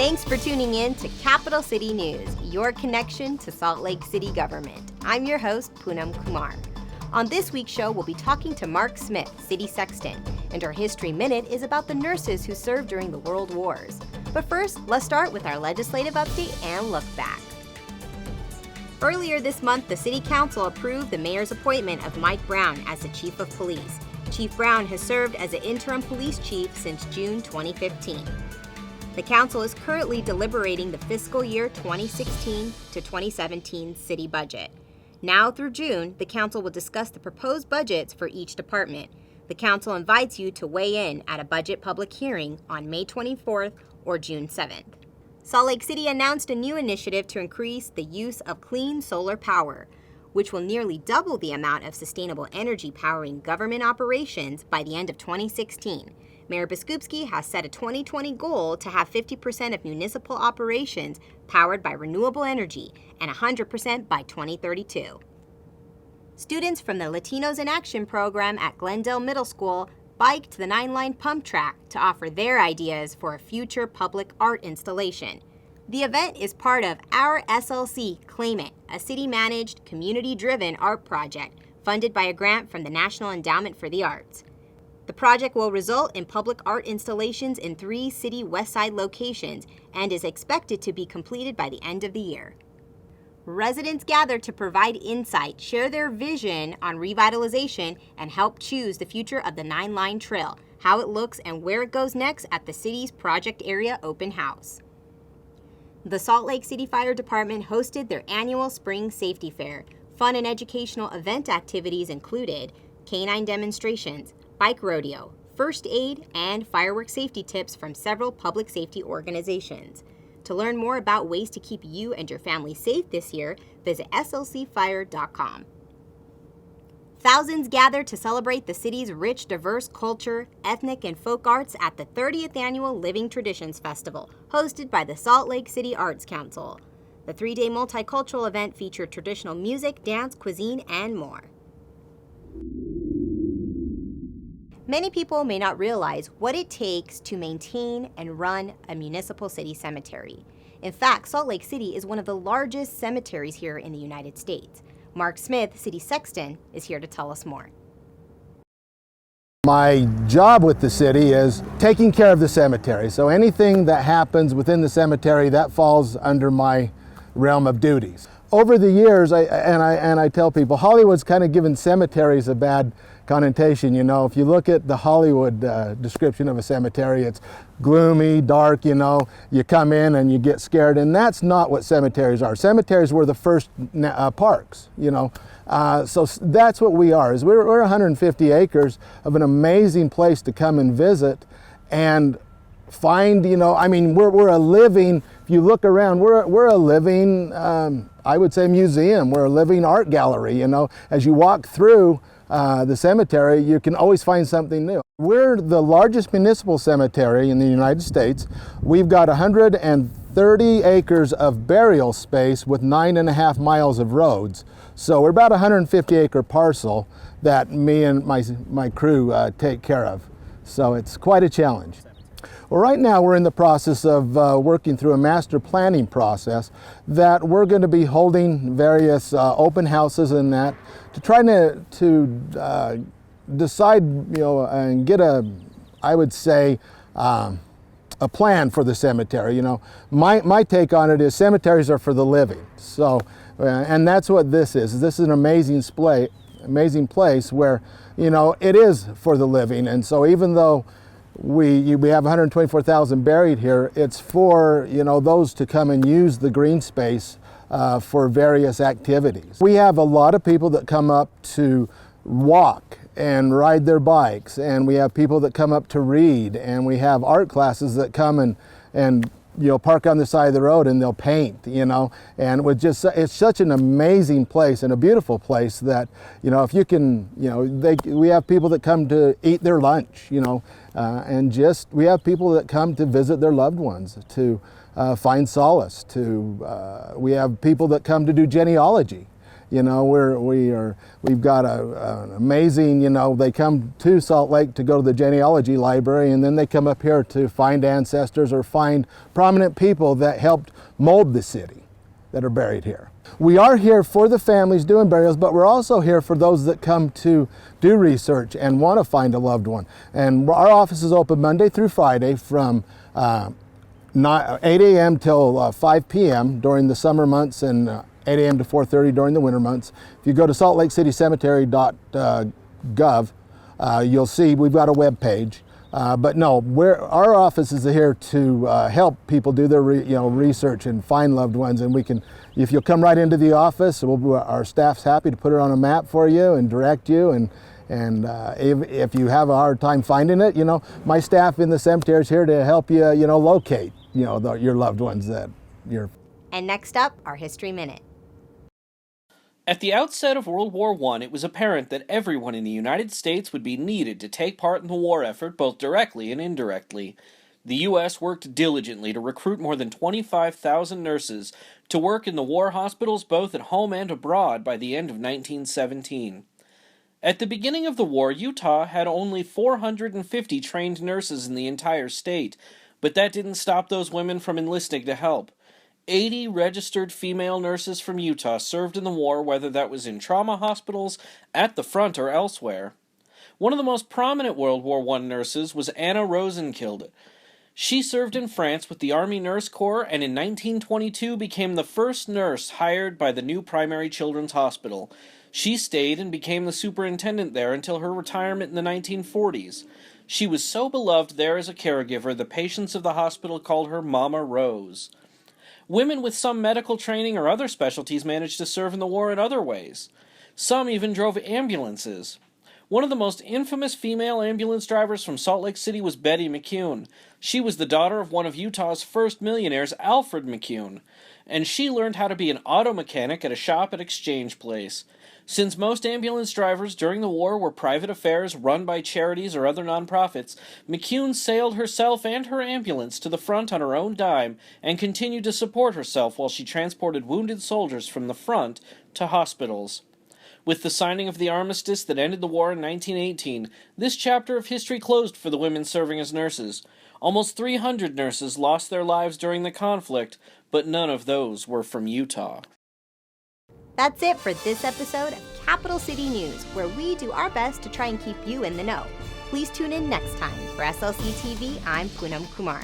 Thanks for tuning in to Capital City News, your connection to Salt Lake City government. I'm your host, Poonam Kumar. On this week's show, we'll be talking to Mark Smith, City Sexton, and our History Minute is about the nurses who served during the World Wars. But first, let's start with our legislative update and look back. Earlier this month, the City Council approved the mayor's appointment of Mike Brown as the Chief of Police. Chief Brown has served as the interim police chief since June 2015. The council is currently deliberating the fiscal year 2016 to 2017 city budget. Now through June, the council will discuss the proposed budgets for each department. The council invites you to weigh in at a budget public hearing on May 24th or June 7th. Salt Lake City announced a new initiative to increase the use of clean solar power, which will nearly double the amount of sustainable energy powering government operations by the end of 2016. Mayor Biskupski has set a 2020 goal to have 50% of municipal operations powered by renewable energy and 100% by 2032. Students from the Latinos in Action program at Glendale Middle School biked to the 9-line pump track to offer their ideas for a future public art installation. The event is part of Our SLC Claim It, a city-managed, community-driven art project funded by a grant from the National Endowment for the Arts. The project will result in public art installations in 3 city westside locations and is expected to be completed by the end of the year. Residents gather to provide insight, share their vision on revitalization, and help choose the future of the 9-line trail, how it looks, and where it goes next at the city's Project Area Open House. The Salt Lake City Fire Department hosted their annual Spring Safety Fair. Fun and educational event activities included canine demonstrations, bike rodeo, first aid, and fireworks safety tips from several public safety organizations. To learn more about ways to keep you and your family safe this year, visit slcfire.com. Thousands gathered to celebrate the city's rich, diverse culture, ethnic, and folk arts at the 30th Annual Living Traditions Festival, hosted by the Salt Lake City Arts Council. The 3-day multicultural event featured traditional music, dance, cuisine, and more. Many people may not realize what it takes to maintain and run a municipal city cemetery. In fact, Salt Lake City is one of the largest cemeteries here in the United States. Mark Smith, City Sexton, is here to tell us more. My job with the city is taking care of the cemetery. So anything that happens within the cemetery, that falls under my realm of duties. Over the years, I tell people, Hollywood's kind of given cemeteries a bad connotation. You know, if you look at the Hollywood description of a cemetery, it's gloomy, dark, you know, you come in and you get scared, and that's not what cemeteries are. Cemeteries were the first parks, you know. So that's what we are, is we're 150 acres of an amazing place to come and visit and find, you know, I mean, we're a living, if you look around, we're a living, I would say, museum. We're a living art gallery, you know. As you walk through the cemetery, you can always find something new. We're the largest municipal cemetery in the United States. We've got 130 acres of burial space with 9.5 miles of roads. So we're about a 150-acre parcel that me and my crew take care of. So it's quite a challenge. Well, right now we're in the process of working through a master planning process that we're going to be holding various open houses and that to try to decide, you know, and get I would say, a plan for the cemetery. You know, my take on it is cemeteries are for the living. So, and that's what this is. This is an amazing place where, you know, it is for the living. And so even though we have 124,000 buried here, it's for, you know, those to come and use the green space for various activities. We have a lot of people that come up to walk and ride their bikes, and we have people that come up to read, and we have art classes that come and you know, park on the side of the road and they'll paint, you know, and it's such an amazing place and a beautiful place that, you know, if you can, you know, we have people that come to eat their lunch, you know, and we have people that come to visit their loved ones, to find solace, we have people that come to do genealogy. You know, we've got an amazing, you know, they come to Salt Lake to go to the genealogy library, and then they come up here to find ancestors or find prominent people that helped mold the city that are buried here. We are here for the families doing burials, but we're also here for those that come to do research and want to find a loved one. And our office is open Monday through Friday from 8 a.m. till 5 p.m. during the summer months, and 8 a.m. to 4:30 during the winter months. If you go to saltlakeCityCemetery.gov, you'll see we've got a web page. But no, our office is here to help people do their research and find loved ones. And we can, if you'll come right into the office, our staff's happy to put it on a map for you and direct you. And if you have a hard time finding it, you know, my staff in the cemetery is here to help you, you know, locate, you know, your loved ones that you're. And next up, our History Minute. At the outset of World War I, it was apparent that everyone in the United States would be needed to take part in the war effort, both directly and indirectly. The U.S. worked diligently to recruit more than 25,000 nurses to work in the war hospitals both at home and abroad by the end of 1917. At the beginning of the war, Utah had only 450 trained nurses in the entire state, but that didn't stop those women from enlisting to help. 80 registered female nurses from Utah served in the war, whether that was in trauma hospitals, at the front, or elsewhere. One of the most prominent World War I nurses was Anna Rosenkilde. She served in France with the Army Nurse Corps, and in 1922 became the first nurse hired by the new primary children's hospital. She stayed and became the superintendent there until her retirement in the 1940s. She was so beloved there as a caregiver, the patients of the hospital called her Mama Rose. Women with some medical training or other specialties managed to serve in the war in other ways. Some even drove ambulances. One of the most infamous female ambulance drivers from Salt Lake City was Betty McCune. She was the daughter of one of Utah's first millionaires, Alfred McCune, and she learned how to be an auto mechanic at a shop at Exchange Place. Since most ambulance drivers during the war were private affairs run by charities or other nonprofits, McCune sailed herself and her ambulance to the front on her own dime and continued to support herself while she transported wounded soldiers from the front to hospitals. With the signing of the armistice that ended the war in 1918, this chapter of history closed for the women serving as nurses. Almost 300 nurses lost their lives during the conflict, but none of those were from Utah. That's it for this episode of Capital City News, where we do our best to try and keep you in the know. Please tune in next time. For SLC TV, I'm Poonam Kumar.